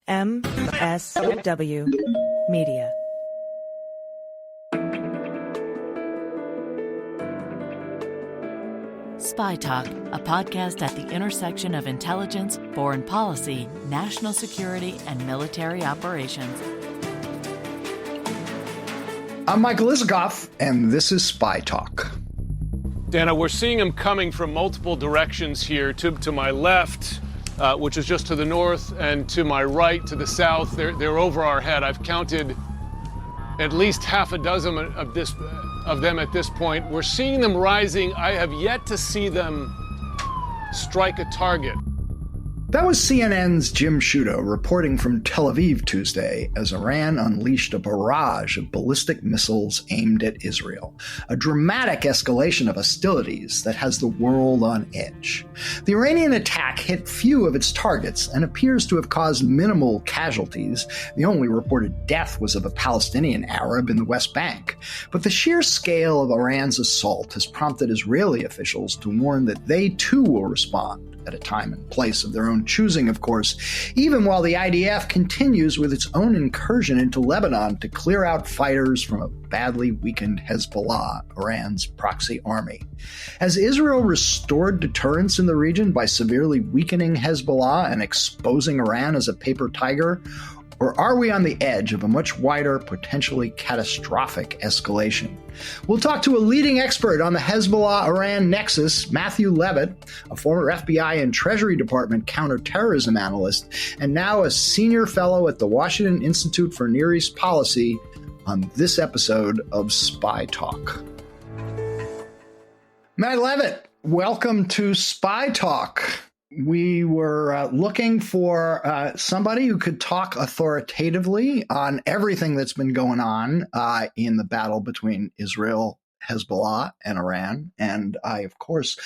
MSW Media. Spy Talk, a podcast at the intersection of intelligence, foreign policy, national security, and military operations. I'm Michael Isikoff, and this is Spy Talk. Dana, we're seeing them coming from multiple directions here. To my left, which is just to the north, and to my right, to the south. They're over our head. I've counted at least half a dozen of them at this point. We're seeing them rising. I have yet to see them strike a target. That was CNN's Jim Sciutto reporting from Tel Aviv Tuesday as Iran unleashed a barrage of ballistic missiles aimed at Israel, a dramatic escalation of hostilities that has the world on edge. The Iranian attack hit few of its targets and appears to have caused minimal casualties. The only reported death was of a Palestinian Arab in the West Bank. But the sheer scale of Iran's assault has prompted Israeli officials to warn that they too will respond, at a time and place of their own choosing, of course, even while the IDF continues with its own incursion into Lebanon to clear out fighters from a badly weakened Hezbollah, Iran's proxy army. Has Israel restored deterrence in the region by severely weakening Hezbollah and exposing Iran as a paper tiger? Or are we on the edge of a much wider, potentially catastrophic escalation? We'll talk to a leading expert on the Hezbollah-Iran nexus, Matthew Levitt, a former FBI and Treasury Department counterterrorism analyst, and now a senior fellow at the Washington Institute for Near East Policy, on this episode of Spy Talk. Matt Levitt, welcome to Spy Talk. We were looking for somebody who could talk authoritatively on everything that's been going on in the battle between Israel, Hezbollah, and Iran. And I, of course,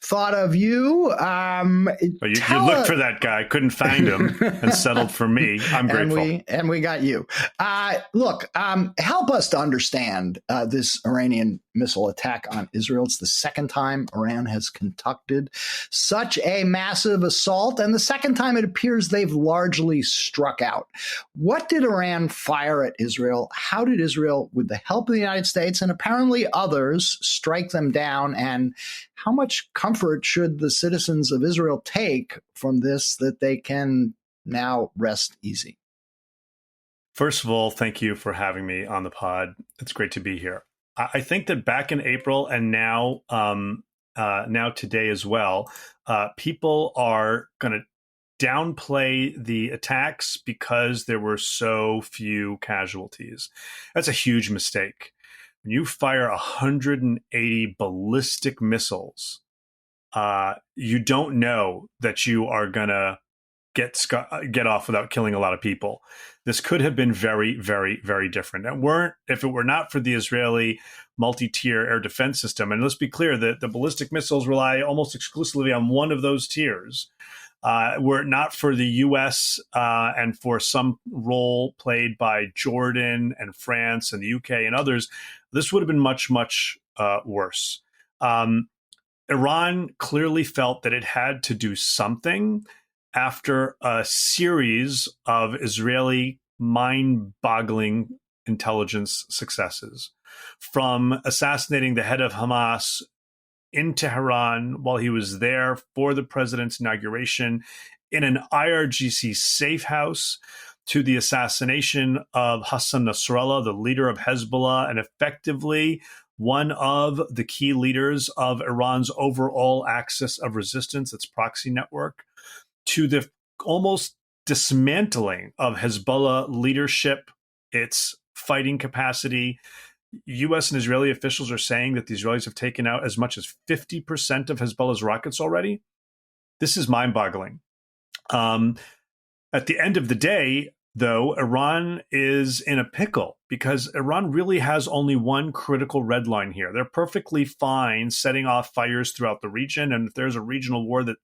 thought of you. You looked for that guy, couldn't find him, and settled for me. I'm grateful. And we got you. Help us to understand this Iranian missile attack on Israel. It's the second time Iran has conducted such a massive assault, and the second time it appears they've largely struck out. What did Iran fire at Israel? How did Israel, with the help of the United States and apparently others, strike them down? And how much comfort should the citizens of Israel take from this that they can now rest easy? First of all, thank you for having me on the pod. It's great to be here. I think that back in April and now today as well, people are going to downplay the attacks because there were so few casualties. That's a huge mistake. When you fire 180 ballistic missiles, you don't know that you are going to get off without killing a lot of people. This could have been very, very, very different. If it were not for the Israeli multi-tier air defense system, and let's be clear that the ballistic missiles rely almost exclusively on one of those tiers. Were it not for the U.S. And for some role played by Jordan and France and the UK and others, this would have been much, much worse. Iran clearly felt that it had to do something after a series of Israeli mind-boggling intelligence successes, from assassinating the head of Hamas in Tehran while he was there for the president's inauguration in an IRGC safe house, to the assassination of Hassan Nasrallah, the leader of Hezbollah, and effectively one of the key leaders of Iran's overall axis of resistance, its proxy network, to the almost dismantling of Hezbollah leadership, its fighting capacity. U.S. and Israeli officials are saying that the Israelis have taken out as much as 50% of Hezbollah's rockets already. This is mind-boggling. At the end of the day, though, Iran is in a pickle because Iran really has only one critical red line here. They're perfectly fine setting off fires throughout the region, and if there's a regional war that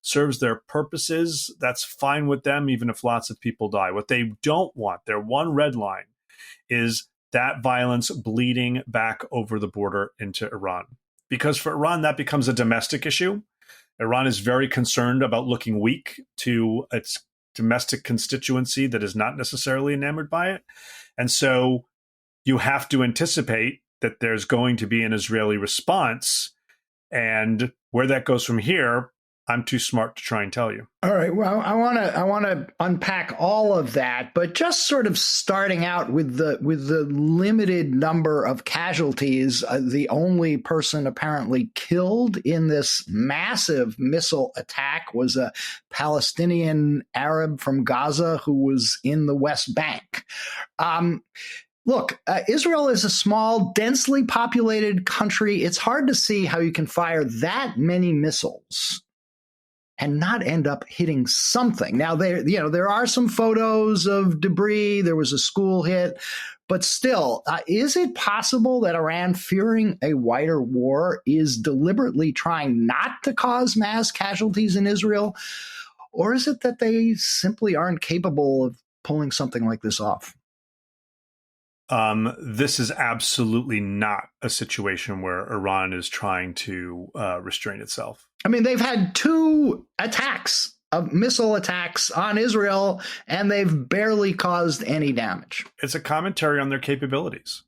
serves their purposes, that's fine with them, even if lots of people die. What they don't want, their one red line, is that violence bleeding back over the border into Iran. Because for Iran, that becomes a domestic issue. Iran is very concerned about looking weak to its domestic constituency that is not necessarily enamored by it. And so you have to anticipate that there's going to be an Israeli response. And where that goes from here, I'm too smart to try and tell you. All right. Well, I want to unpack all of that, but just sort of starting out with the limited number of casualties. The only person apparently killed in this massive missile attack was a Palestinian Arab from Gaza who was in the West Bank. Look, Israel is a small, densely populated country. It's hard to see how you can fire that many missiles and not end up hitting something. Now, there are some photos of debris. There was a school hit. But still, is it possible that Iran, fearing a wider war, is deliberately trying not to cause mass casualties in Israel? Or is it that they simply aren't capable of pulling something like this off? This is absolutely not a situation where Iran is trying to restrain itself. I mean, they've had 2 attacks, missile attacks on Israel, and they've barely caused any damage. It's a commentary on their capabilities,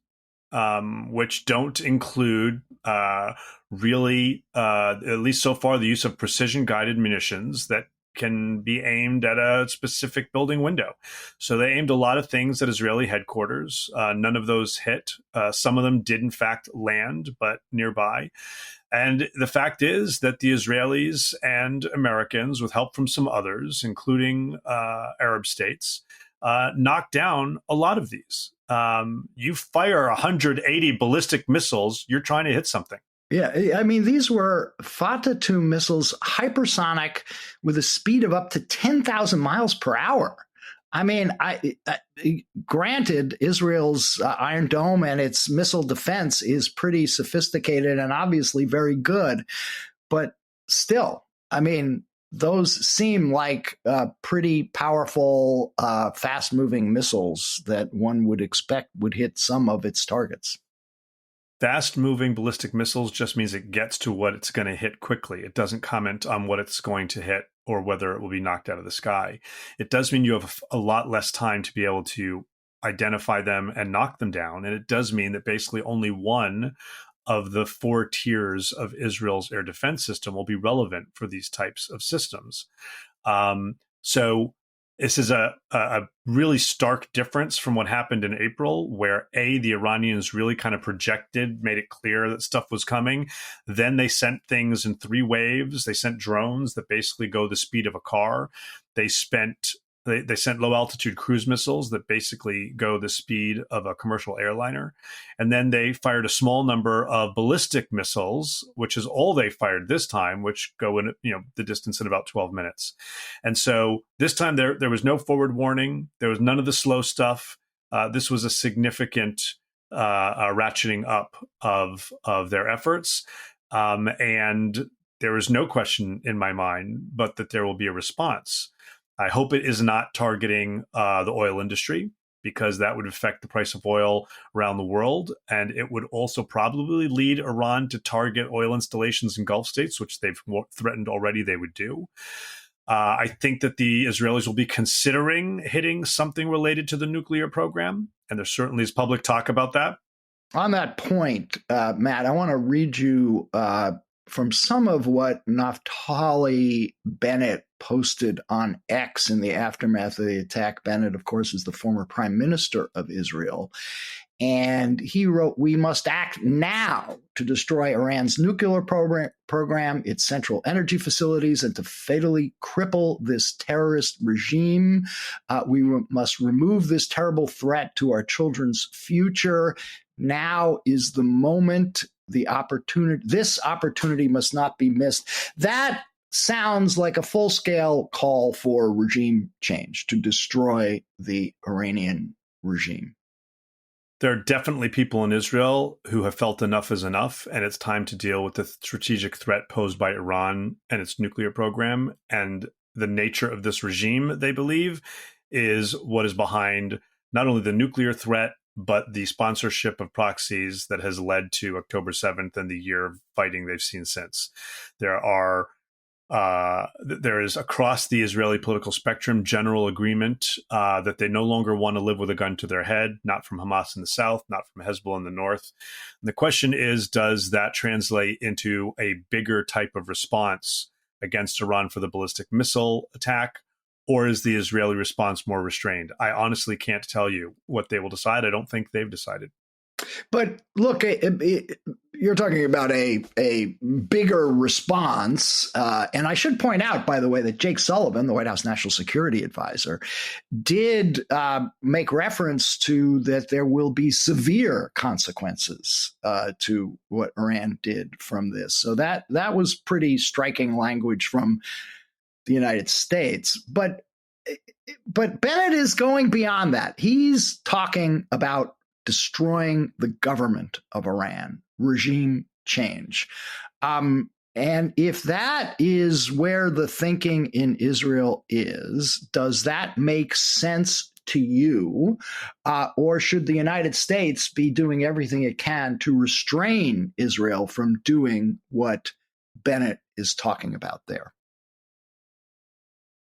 which don't include really, at least so far, the use of precision-guided munitions that can be aimed at a specific building window. So they aimed a lot of things at Israeli headquarters. None of those hit. Some of them did, in fact, land, but nearby. And the fact is that the Israelis and Americans, with help from some others, including Arab states, knocked down a lot of these. You fire 180 ballistic missiles, you're trying to hit something. Yeah, I mean, these were Fatah 2 missiles, hypersonic, with a speed of up to 10,000 miles per hour. I mean, granted, Israel's Iron Dome and its missile defense is pretty sophisticated and obviously very good. But still, I mean, those seem like pretty powerful, fast-moving missiles that one would expect would hit some of its targets. Fast-moving ballistic missiles just means it gets to what it's going to hit quickly. It doesn't comment on what it's going to hit or whether it will be knocked out of the sky. It does mean you have a lot less time to be able to identify them and knock them down. And it does mean that basically only one of the 4 tiers of Israel's air defense system will be relevant for these types of systems. So this is a really stark difference from what happened in April, where the Iranians really kind of projected, made it clear that stuff was coming. Then they sent things in 3 waves. They sent drones that basically go the speed of a car. They sent low-altitude cruise missiles that basically go the speed of a commercial airliner. And then they fired a small number of ballistic missiles, which is all they fired this time, which go in the distance in about 12 minutes. And so this time there was no forward warning. There was none of the slow stuff. This was a significant ratcheting up of their efforts. And there is no question in my mind but that there will be a response. I hope it is not targeting the oil industry, because that would affect the price of oil around the world. And it would also probably lead Iran to target oil installations in Gulf states, which they've threatened already they would do. I think that the Israelis will be considering hitting something related to the nuclear program. And there certainly is public talk about that. On that point, Matt, I want to read you from some of what Naftali Bennett posted on X in the aftermath of the attack. Bennett, of course, is the former prime minister of Israel. And he wrote, "We must act now to destroy Iran's nuclear program, its central energy facilities, and to fatally cripple this terrorist regime. We must remove this terrible threat to our children's future. Now is the moment. This opportunity must not be missed." That sounds like a full-scale call for regime change, to destroy the Iranian regime. There are definitely people in Israel who have felt enough is enough, and it's time to deal with the strategic threat posed by Iran and its nuclear program. And the nature of this regime, they believe, is what is behind not only the nuclear threat, but the sponsorship of proxies that has led to October 7th and the year of fighting they've seen since. There are There is across the Israeli political spectrum general agreement that they no longer want to live with a gun to their head, not from Hamas in the south, not from Hezbollah in the north. And the question is, does that translate into a bigger type of response against Iran for the ballistic missile attack? Or is the Israeli response more restrained? I honestly can't tell you what they will decide. I don't think they've decided. But look, you're talking about a bigger response. And I should point out, by the way, that Jake Sullivan, the White House National Security Advisor, did make reference to that there will be severe consequences to what Iran did from this. So that was pretty striking language from the United States. But Bennett is going beyond that. He's talking about destroying the government of Iran, regime change. And if that is where the thinking in Israel is, does that make sense to you? Or should the United States be doing everything it can to restrain Israel from doing what Bennett is talking about there?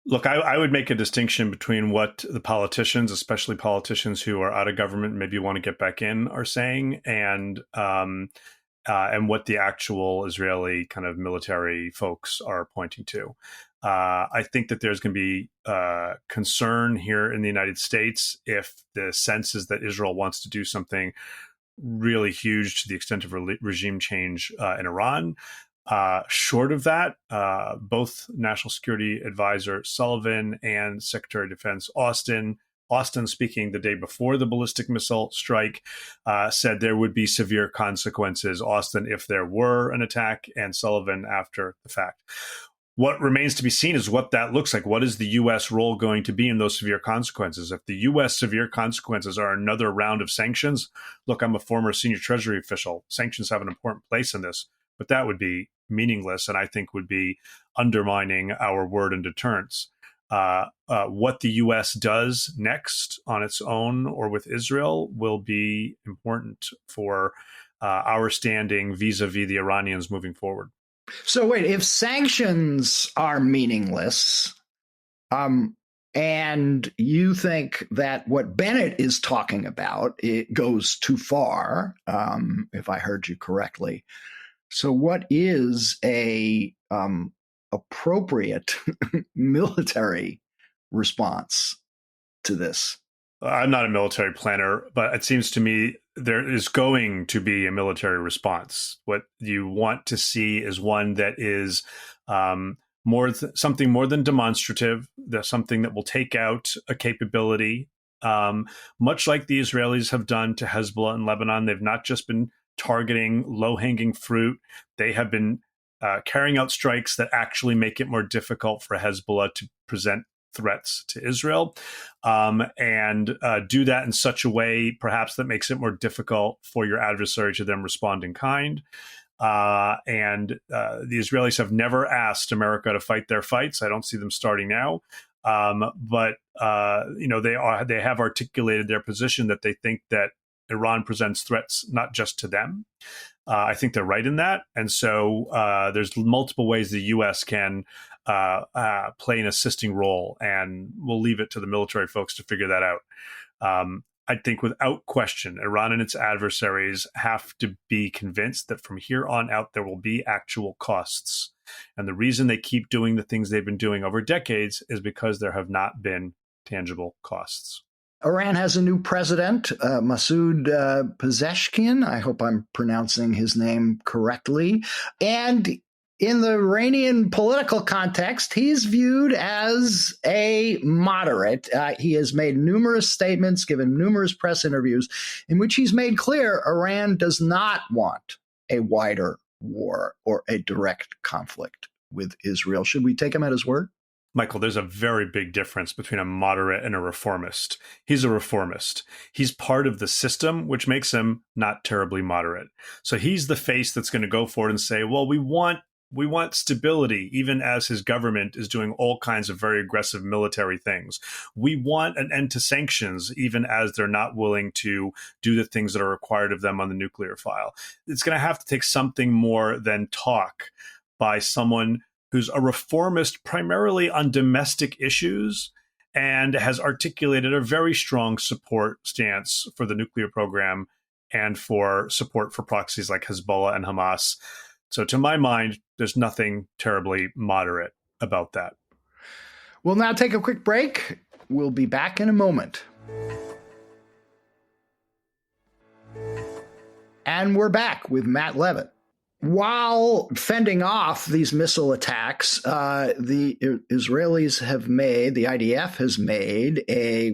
Look, I would make a distinction between what the politicians, especially politicians who are out of government, maybe want to get back in, are saying, and what the actual Israeli kind of military folks are pointing to. I think that there's going to be concern here in the United States if the sense is that Israel wants to do something really huge to the extent of regime change in Iran. Short of that, both National Security Advisor Sullivan and Secretary of Defense Austin speaking the day before the ballistic missile strike, said there would be severe consequences, Austin, if there were an attack, and Sullivan after the fact. What remains to be seen is what that looks like. What is the U.S. role going to be in those severe consequences? If the U.S. severe consequences are another round of sanctions, look, I'm a former senior Treasury official. Sanctions have an important place in this, but that would be meaningless and I think would be undermining our word in deterrence. What the U.S. does next on its own or with Israel will be important for our standing vis-a-vis the Iranians moving forward. So wait, if sanctions are meaningless, and you think that what Bennett is talking about, it goes too far, if I heard you correctly. So what is a appropriate military response to this? I'm not a military planner, but it seems to me there is going to be a military response. What you want to see is one that is something more than demonstrative, something that will take out a capability, much like the Israelis have done to Hezbollah in Lebanon. They've not just been targeting low-hanging fruit. They have been carrying out strikes that actually make it more difficult for Hezbollah to present threats to Israel, and do that in such a way, perhaps, that makes it more difficult for your adversary to then respond in kind. And the Israelis have never asked America to fight their fights. I don't see them starting now. But they have articulated their position that they think that Iran presents threats not just to them. I think they're right in that. And so there's multiple ways the U.S. can play an assisting role, and we'll leave it to the military folks to figure that out. I think without question, Iran and its adversaries have to be convinced that from here on out, there will be actual costs. And the reason they keep doing the things they've been doing over decades is because there have not been tangible costs. Iran has a new president, Masoud Pezeshkian. I hope I'm pronouncing his name correctly. And in the Iranian political context, he's viewed as a moderate. He has made numerous statements, given numerous press interviews, in which he's made clear Iran does not want a wider war or a direct conflict with Israel. Should we take him at his word? Michael, there's a very big difference between a moderate and a reformist. He's a reformist. He's part of the system, which makes him not terribly moderate. So he's the face that's going to go forward and say, well, we want stability, even as his government is doing all kinds of very aggressive military things. We want an end to sanctions, even as they're not willing to do the things that are required of them on the nuclear file. It's going to have to take something more than talk by someone who's a reformist primarily on domestic issues and has articulated a very strong support stance for the nuclear program and for support for proxies like Hezbollah and Hamas. So to my mind, there's nothing terribly moderate about that. We'll now take a quick break. We'll be back in a moment. And we're back with Matt Levitt. While fending off these missile attacks, the Israelis have made, the IDF has made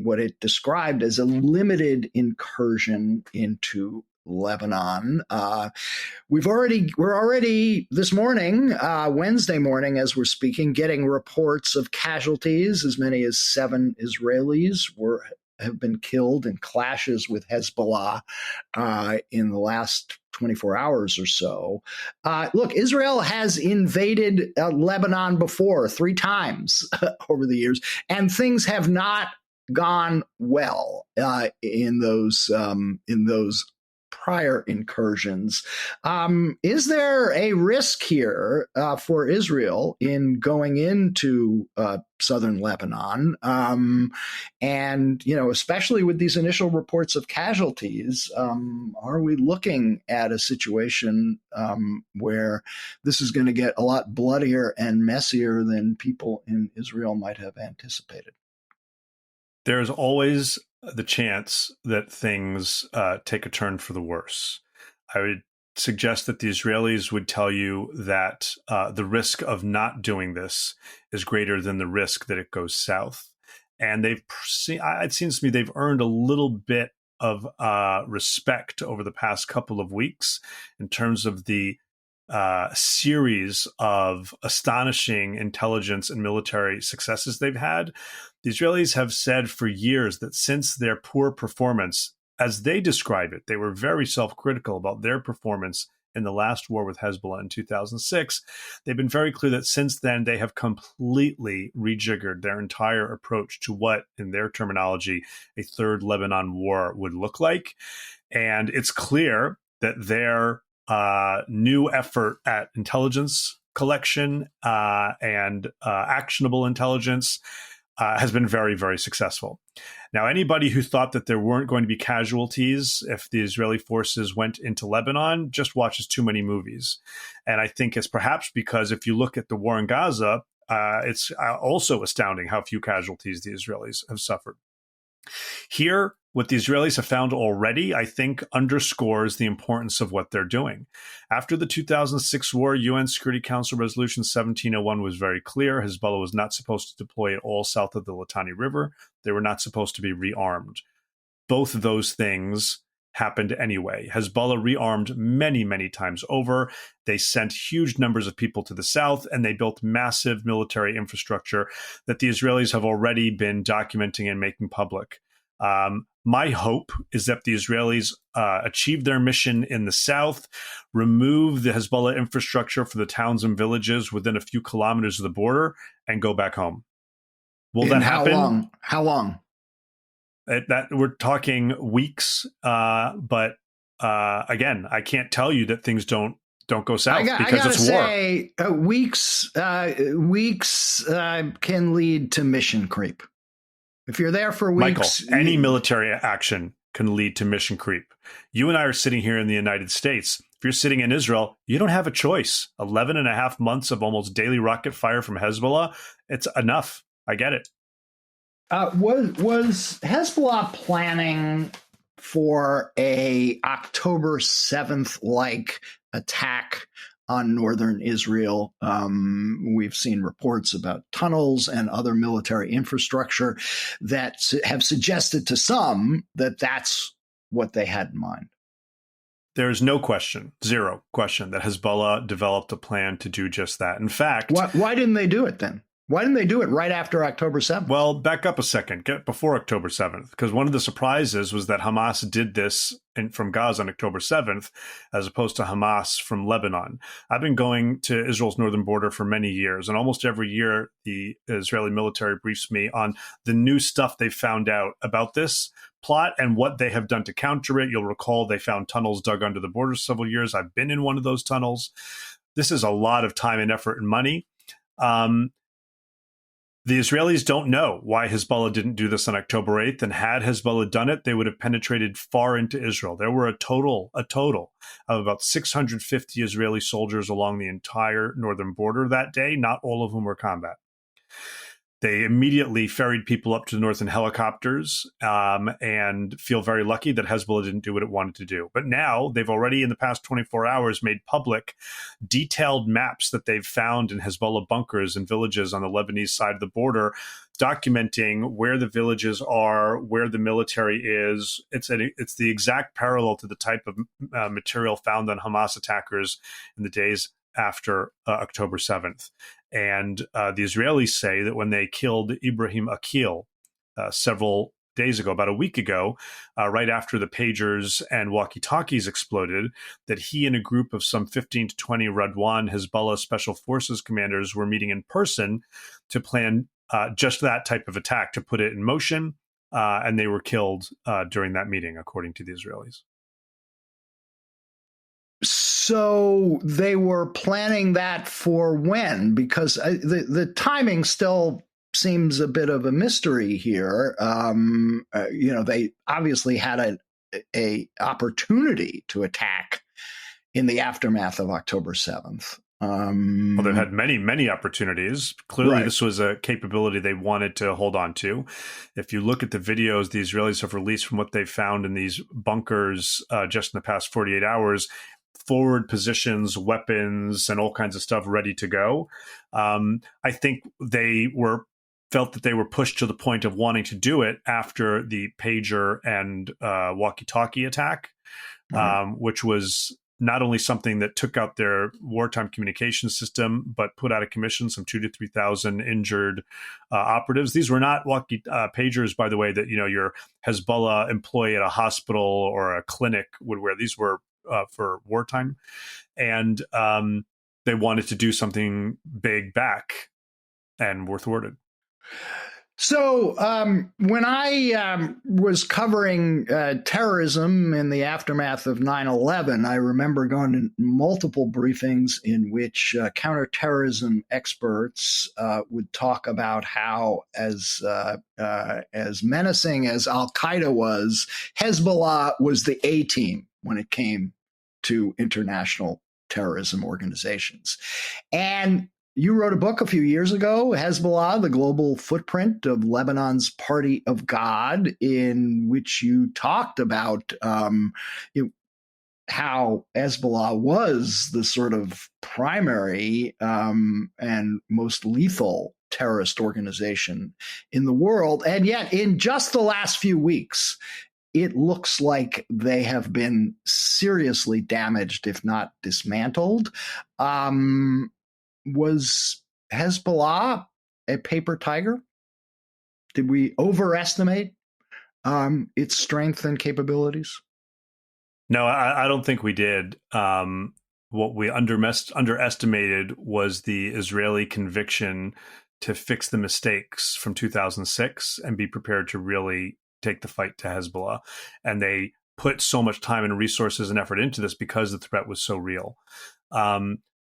what it described as a limited incursion into Lebanon. We're already this morning, Wednesday morning, as we're speaking, getting reports of casualties. As many as 7 Israelis have been killed in clashes with Hezbollah in the last 24 hours or so. Look, Israel has invaded Lebanon before 3 times over the years, and things have not gone well in those prior incursions. Is there a risk here for Israel in going into southern Lebanon? And, especially with these initial reports of casualties, are we looking at a situation where this is going to get a lot bloodier and messier than people in Israel might have anticipated? There's always the chance that things take a turn for the worse. I would suggest that the Israelis would tell you that the risk of not doing this is greater than the risk that it goes south. And it seems to me they've earned a little bit of respect over the past couple of weeks in terms of the series of astonishing intelligence and military successes they've had. The Israelis have said for years that since their poor performance, as they describe it, they were very self-critical about their performance in the last war with Hezbollah in 2006. They've been very clear that since then they have completely rejiggered their entire approach to what, in their terminology, a third Lebanon war would look like. And it's clear that their new effort at intelligence collection and actionable intelligence has been very, very successful. Now, anybody who thought that there weren't going to be casualties if the Israeli forces went into Lebanon just watches too many movies. And I think it's perhaps because if you look at the war in Gaza, it's also astounding how few casualties the Israelis have suffered. Here, what the Israelis have found already, I think, underscores the importance of what they're doing. After the 2006 war, UN Security Council Resolution 1701 was very clear. Hezbollah was not supposed to deploy at all south of the Litani River. They were not supposed to be rearmed. Both of those things happened anyway. Hezbollah rearmed many, many times over. They sent huge numbers of people to the south, and they built massive military infrastructure that the Israelis have already been documenting and making public. My hope is that the Israelis achieve their mission in the south, remove the Hezbollah infrastructure for the towns and villages within a few kilometers of the border, and go back home. Will that happen? How long? That we're talking weeks, but again, I can't tell you that things don't go south because it's war. I gotta say, weeks can lead to mission creep. If you're there for weeks, Michael, any military action can lead to mission creep. You and I are sitting here in the United States. If you're sitting in Israel, you don't have a choice. 11 and a half months of almost daily rocket fire from Hezbollah, it's enough. I get it. Was Hezbollah planning for a October 7th like attack on northern Israel? We've seen reports about tunnels and other military infrastructure that have suggested to some that that's what they had in mind. There's no question, zero question, that Hezbollah developed a plan to do just that. In fact, why didn't they do it then? Why didn't they do it right after October 7th? Well, back up a second, get before October 7th, because one of the surprises was that Hamas did this from Gaza on October 7th, as opposed to Hamas from Lebanon. I've been going to Israel's northern border for many years, and almost every year the Israeli military briefs me on the new stuff they found out about this plot and what they have done to counter it. You'll recall they found tunnels dug under the border several years. I've been in one of those tunnels. This is a lot of time and effort and money. The Israelis don't know why Hezbollah didn't do this on October 8th, and had Hezbollah done it, they would have penetrated far into Israel. There were a total of about 650 Israeli soldiers along the entire northern border that day. Not all of them were combat. They immediately ferried people up to the north in helicopters and feel very lucky that Hezbollah didn't do what it wanted to do. But now they've already, in the past 24 hours, made public detailed maps that they've found in Hezbollah bunkers and villages on the Lebanese side of the border, documenting where the villages are, where the military is. It's the exact parallel to the type of material found on Hamas attackers in the days after October 7th. And the Israelis say that when they killed Ibrahim Akil several days ago, about a week ago, right after the pagers and walkie-talkies exploded, that he and a group of some 15 to 20 Radwan Hezbollah Special Forces commanders were meeting in person to plan just that type of attack, to put it in motion. And they were killed during that meeting, according to the Israelis. So they were planning that for when? Because the timing still seems a bit of a mystery here. They obviously had a opportunity to attack in the aftermath of October 7th. Well, they've had many opportunities. Clearly, right. This was a capability they wanted to hold on to. If you look at the videos the Israelis have released from what they've found in these bunkers just in the past 48 hours, forward positions, weapons, and all kinds of stuff ready to go. I think they felt that they were pushed to the point of wanting to do it after the pager and walkie-talkie attack, which was not only something that took out their wartime communication system, but put out of commission some 2,000 to 3,000 injured operatives. These were not pagers, by the way, that your Hezbollah employee at a hospital or a clinic would wear. These were for wartime, and they wanted to do something big back, and were thwarted. So when I was covering terrorism in the aftermath of 9/11, I remember going to multiple briefings in which counterterrorism experts would talk about how, as menacing as Al-Qaeda was, Hezbollah was the A-team when it came to international terrorism organizations. And you wrote a book a few years ago, Hezbollah, the Global Footprint of Lebanon's Party of God, in which you talked about how Hezbollah was the sort of primary and most lethal terrorist organization in the world. And yet, in just the last few weeks, it looks like they have been seriously damaged, if not dismantled. Was Hezbollah a paper tiger? Did we overestimate its strength and capabilities? No, I don't think we did. What we underestimated was the Israeli conviction to fix the mistakes from 2006 and be prepared to really take the fight to Hezbollah. And they put so much time and resources and effort into this because the threat was so real.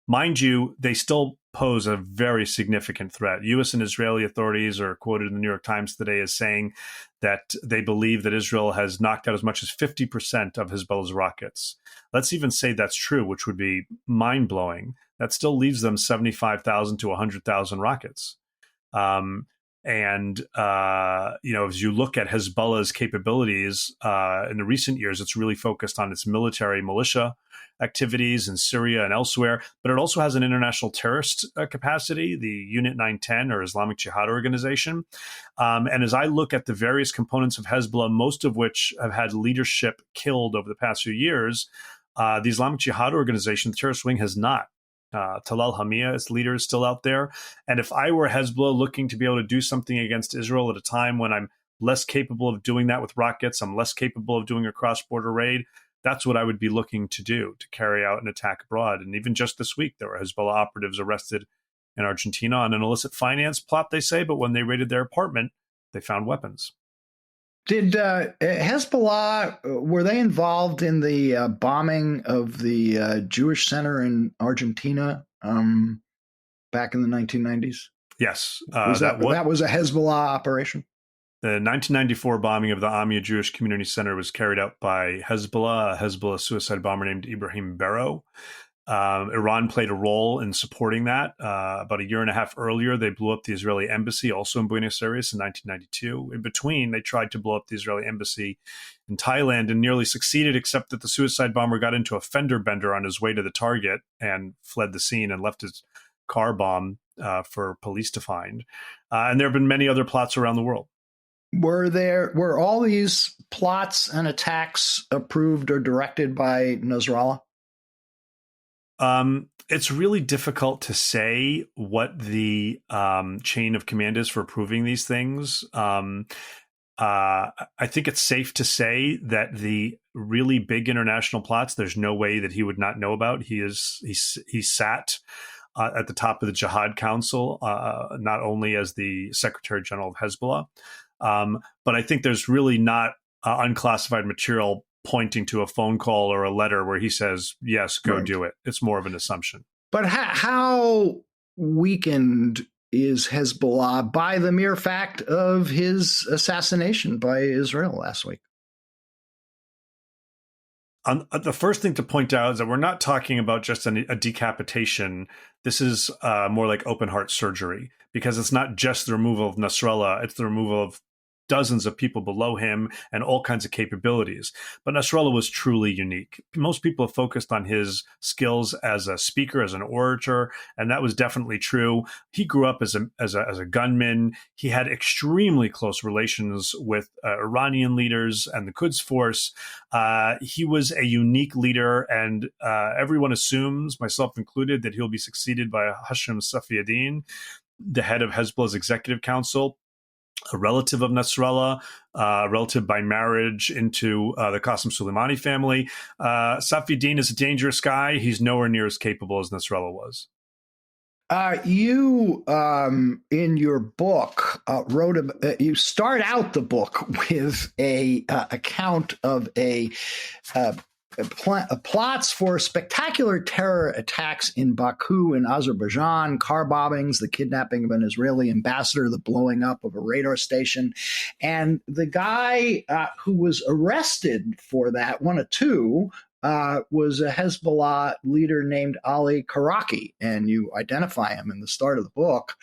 Mind you, they still pose a very significant threat. U.S. and Israeli authorities are quoted in the New York Times today as saying that they believe that Israel has knocked out as much as 50% of Hezbollah's rockets. Let's even say that's true, which would be mind-blowing. That still leaves them 75,000 to 100,000 rockets. As you look at Hezbollah's capabilities in the recent years, it's really focused on its military militia activities in Syria and elsewhere, but it also has an international terrorist capacity, the Unit 910 or Islamic Jihad organization. And as I look at the various components of Hezbollah, most of which have had leadership killed over the past few years, the Islamic Jihad organization, the terrorist wing, has not. Talal Hamia, its leader, is still out there. And if I were Hezbollah looking to be able to do something against Israel at a time when I'm less capable of doing that with rockets, I'm less capable of doing a cross-border raid, that's what I would be looking to do, to carry out an attack abroad. And even just this week, there were Hezbollah operatives arrested in Argentina on an illicit finance plot, they say, but when they raided their apartment, they found weapons. Did Hezbollah, were they involved in the bombing of the Jewish center in Argentina back in the 1990s? Yes. That was a Hezbollah operation? The 1994 bombing of the Amia Jewish Community Center was carried out by Hezbollah, a Hezbollah suicide bomber named Ibrahim Barrow. Iran played a role in supporting that. About a year and a half earlier, they blew up the Israeli embassy, also in Buenos Aires, in 1992. In between, they tried to blow up the Israeli embassy in Thailand and nearly succeeded, except that the suicide bomber got into a fender bender on his way to the target and fled the scene and left his car bomb for police to find. And there have been many other plots around the world. Were all these plots and attacks approved or directed by Nasrallah? It's really difficult to say what the chain of command is for approving these things. I think it's safe to say that the really big international plots, there's no way that he would not know about. He sat at the top of the Jihad Council, not only as the Secretary General of Hezbollah, but I think there's really not unclassified material pointing to a phone call or a letter where he says, yes, go do it. It's more of an assumption. But how weakened is Hezbollah by the mere fact of his assassination by Israel last week? The first thing to point out is that we're not talking about just a decapitation. This is more like open heart surgery, because it's not just the removal of Nasrallah, it's the removal of dozens of people below him and all kinds of capabilities. But Nasrallah was truly unique. Most people have focused on his skills as a speaker, as an orator, and that was definitely true. He grew up as a gunman. He had extremely close relations with Iranian leaders and the Quds Force. He was a unique leader, and everyone assumes, myself included, that he'll be succeeded by Hashem Safiuddin, the head of Hezbollah's executive council, a relative of Nasrallah, relative by marriage into the Qasem Soleimani family. Safiuddin is a dangerous guy. He's nowhere near as capable as Nasrallah was. You, in your book, you start out the book with a account of plots for spectacular terror attacks in Baku in Azerbaijan, car bombings, the kidnapping of an Israeli ambassador, the blowing up of a radar station. And the guy who was arrested for that, one of two, was a Hezbollah leader named Ali Karaki. And you identify him in the start of the book,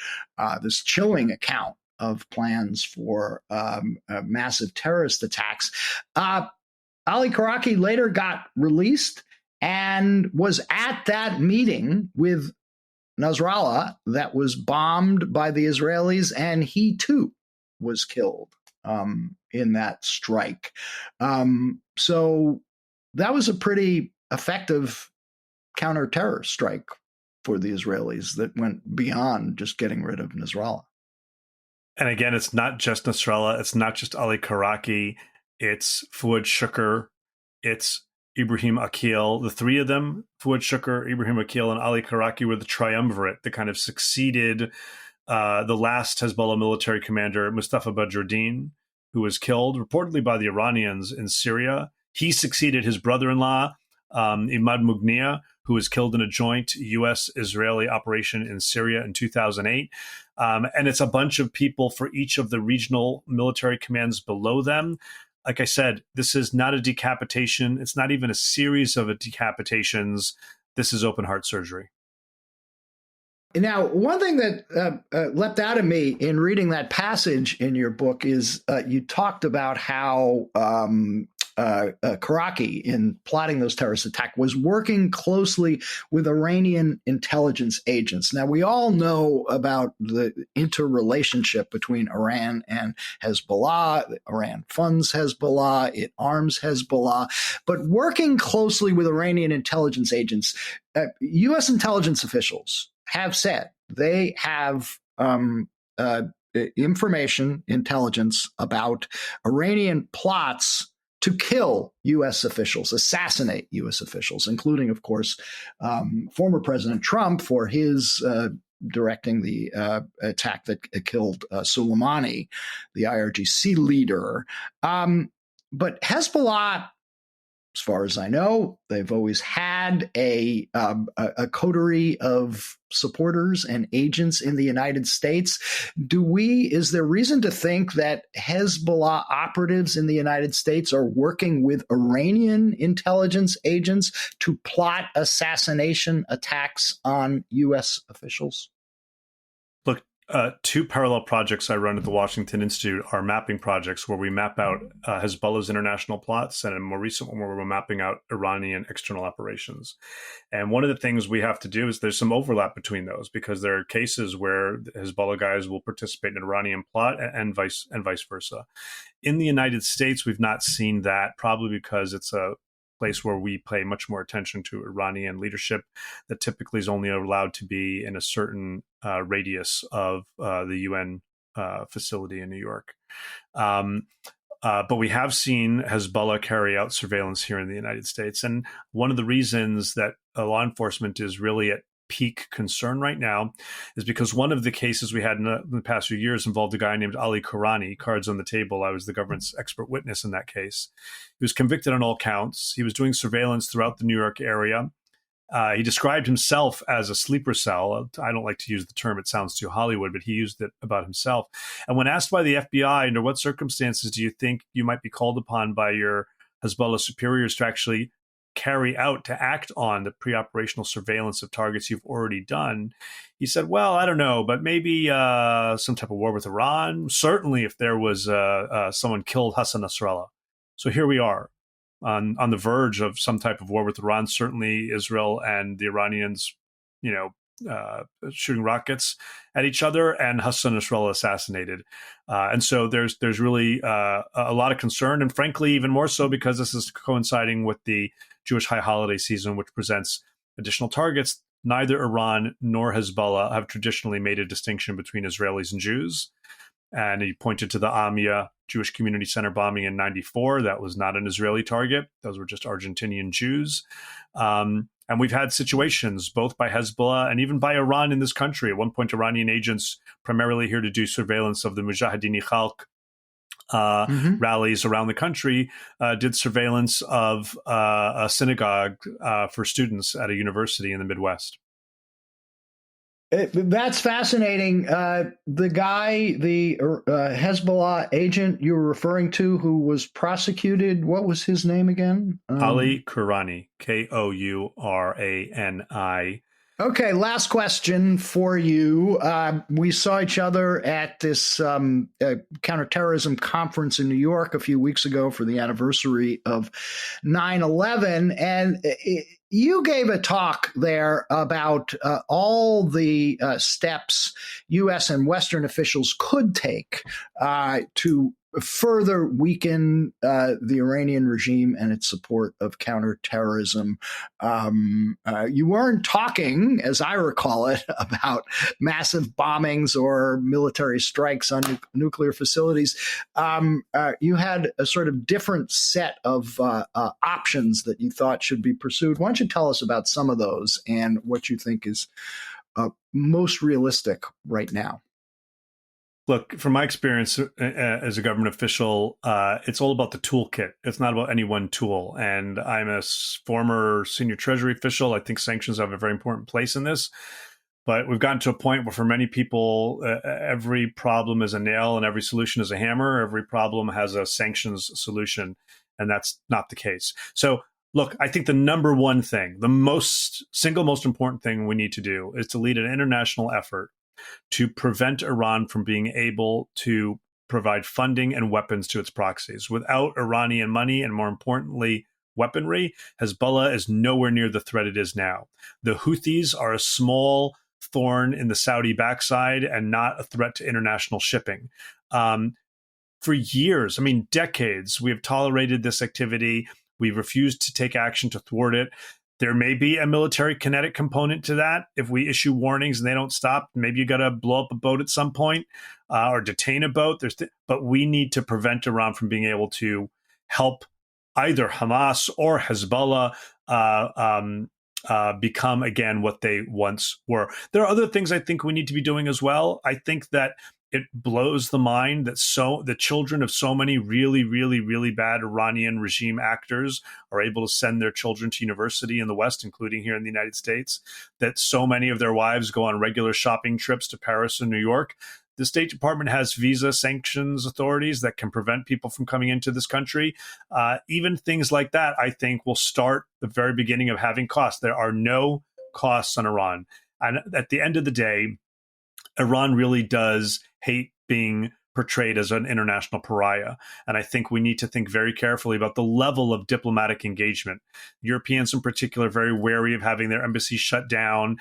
this chilling account of plans for massive terrorist attacks. Ali Karaki later got released and was at that meeting with Nasrallah that was bombed by the Israelis, and he too was killed in that strike. So that was a pretty effective counter-terror strike for the Israelis that went beyond just getting rid of Nasrallah. And again, it's not just Nasrallah. It's not just Ali Karaki. It's Fuad Shukr, it's Ibrahim Akil. The three of them, Fuad Shukr, Ibrahim Akil, and Ali Karaki, were the triumvirate that kind of succeeded the last Hezbollah military commander, Mustafa Badruddin, who was killed reportedly by the Iranians in Syria. He succeeded his brother-in-law, Imad Mughniya, who was killed in a joint U.S.-Israeli operation in Syria in 2008. And it's a bunch of people for each of the regional military commands below them. Like I said, this is not a decapitation. It's not even a series of decapitations. This is open heart surgery. Now, one thing that leapt out at me in reading that passage in your book is you talked about how Karaki, in plotting those terrorist attacks, was working closely with Iranian intelligence agents. Now, we all know about the interrelationship between Iran and Hezbollah. Iran funds Hezbollah, it arms Hezbollah. But working closely with Iranian intelligence agents, U.S. intelligence officials have said they have information, intelligence about Iranian plots to kill U.S. officials, assassinate U.S. officials, including, of course, former President Trump for his directing the attack that killed Soleimani, the IRGC leader. But Hezbollah as far as I know. They've always had a coterie of supporters and agents in the United States. Is there reason to think that Hezbollah operatives in the United States are working with Iranian intelligence agents to plot assassination attacks on U.S. officials? Look, two parallel projects I run at the Washington Institute are mapping projects where we map out Hezbollah's international plots, and a more recent one where we're mapping out Iranian external operations. And one of the things we have to do is there's some overlap between those, because there are cases where the Hezbollah guys will participate in an Iranian plot and vice versa. In the United States, we've not seen that, probably because it's a place where we pay much more attention to Iranian leadership that typically is only allowed to be in a certain radius of the UN facility in New York. But we have seen Hezbollah carry out surveillance here in the United States. And one of the reasons that law enforcement is really at peak concern right now is because one of the cases we had in the past few years involved a guy named Ali Karani, cards on the table. I was the government's expert witness in that case. He was convicted on all counts. He was doing surveillance throughout the New York area. He described himself as a sleeper cell. I don't like to use the term. It sounds too Hollywood, but he used it about himself. And when asked by the FBI, under what circumstances do you think you might be called upon by your Hezbollah superiors to actually to act on the pre-operational surveillance of targets you've already done, he said, well, I don't know, but maybe some type of war with Iran. Certainly if there was someone killed Hassan Nasrallah. So here we are on the verge of some type of war with Iran. Certainly Israel and the Iranians, shooting rockets at each other, and Hassan Nasrallah assassinated. And so there's really a lot of concern, and frankly, even more so because this is coinciding with the Jewish high holiday season, which presents additional targets. Neither Iran nor Hezbollah have traditionally made a distinction between Israelis and Jews. And he pointed to the Amia Jewish Community Center bombing in '94. That was not an Israeli target. Those were just Argentinian Jews. And we've had situations both by Hezbollah and even by Iran in this country. At one point, Iranian agents, primarily here to do surveillance of the Mujahideen Khalq rallies around the country, did surveillance of a synagogue for students at a university in the Midwest. That's fascinating. The Hezbollah agent you were referring to who was prosecuted, what was his name again? Ali Kourani, Kourani. Okay, last question for you. We saw each other at this counterterrorism conference in New York a few weeks ago for the anniversary of 9/11, and you gave a talk there about all the steps U.S. and Western officials could take to further weaken the Iranian regime and its support of counterterrorism. You weren't talking, as I recall it, about massive bombings or military strikes on nuclear facilities. You had a sort of different set of options that you thought should be pursued. Why don't you tell us about some of those and what you think is most realistic right now? Look, from my experience as a government official, it's all about the toolkit. It's not about any one tool. And I'm a former senior Treasury official. I think sanctions have a very important place in this. But we've gotten to a point where for many people, every problem is a nail and every solution is a hammer. Every problem has a sanctions solution. And that's not the case. So look, I think the number one thing, the single most important thing we need to do is to lead an international effort to prevent Iran from being able to provide funding and weapons to its proxies. Without Iranian money and, more importantly, weaponry, Hezbollah is nowhere near the threat it is now. The Houthis are a small thorn in the Saudi backside and not a threat to international shipping. For years, decades, we have tolerated this activity. We've refused to take action to thwart it. There may be a military kinetic component to that. If we issue warnings and they don't stop, maybe you got to blow up a boat at some point or detain a boat. But we need to prevent Iran from being able to help either Hamas or Hezbollah become again what they once were. There are other things I think we need to be doing as well. I think that it blows the mind that the children of so many really, really, really bad Iranian regime actors are able to send their children to university in the West, including here in the United States, that so many of their wives go on regular shopping trips to Paris and New York. The State Department has visa sanctions authorities that can prevent people from coming into this country. Even things like that, I think, will start the very beginning of having costs. There are no costs on Iran. And at the end of the day, Iran really does hate being portrayed as an international pariah. And I think we need to think very carefully about the level of diplomatic engagement. Europeans in particular are very wary of having their embassies shut down.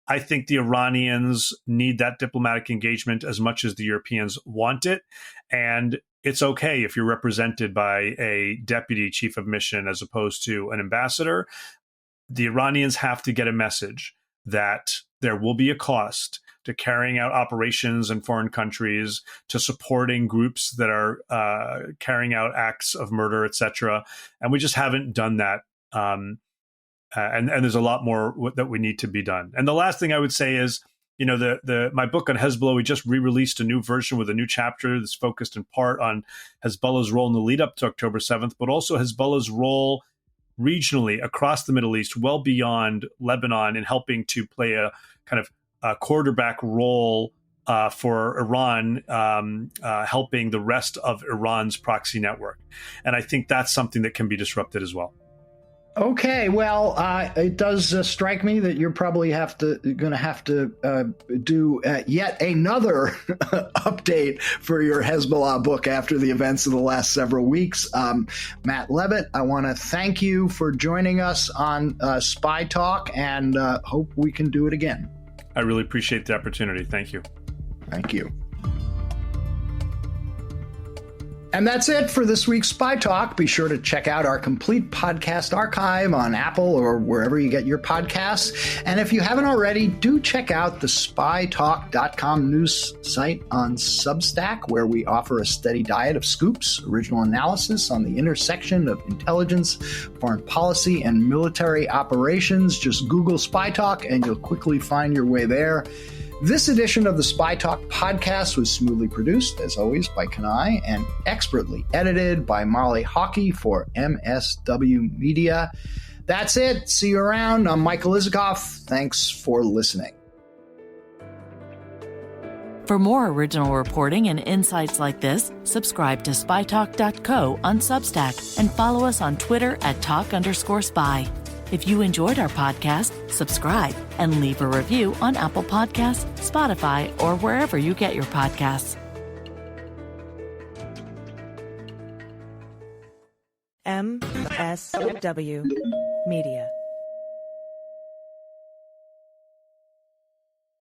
I think the Iranians need that diplomatic engagement as much as the Europeans want it. And it's okay if you're represented by a deputy chief of mission as opposed to an ambassador. The Iranians have to get a message that there will be a cost to carrying out operations in foreign countries, to supporting groups that are carrying out acts of murder, etc. And we just haven't done that. And there's a lot more that we need to be done. And the last thing I would say is, my book on Hezbollah, we just re-released a new version with a new chapter that's focused in part on Hezbollah's role in the lead up to October 7th, but also Hezbollah's role regionally across the Middle East, well beyond Lebanon, in helping to play a kind of quarterback role for Iran, helping the rest of Iran's proxy network. And I think that's something that can be disrupted as well. Okay, well, it does strike me that you're probably going to have to do yet another update for your Hezbollah book after the events of the last several weeks. Matt Levitt, I want to thank you for joining us on Spy Talk, and hope we can do it again. I really appreciate the opportunity. Thank you. Thank you. And that's it for this week's Spy Talk. Be sure to check out our complete podcast archive on Apple or wherever you get your podcasts. And if you haven't already, do check out the spytalk.com news site on Substack, where we offer a steady diet of scoops, original analysis on the intersection of intelligence, foreign policy, and military operations. Just Google Spy Talk and you'll quickly find your way there. This edition of the Spy Talk podcast was smoothly produced, as always, by Kanai and expertly edited by Molly Hockey for MSW Media. That's it. See you around. I'm Michael Isikoff. Thanks for listening. For more original reporting and insights like this, subscribe to spytalk.co on Substack and follow us on Twitter at @talk_spy. If you enjoyed our podcast, subscribe and leave a review on Apple Podcasts, Spotify, or wherever you get your podcasts. MSW Media.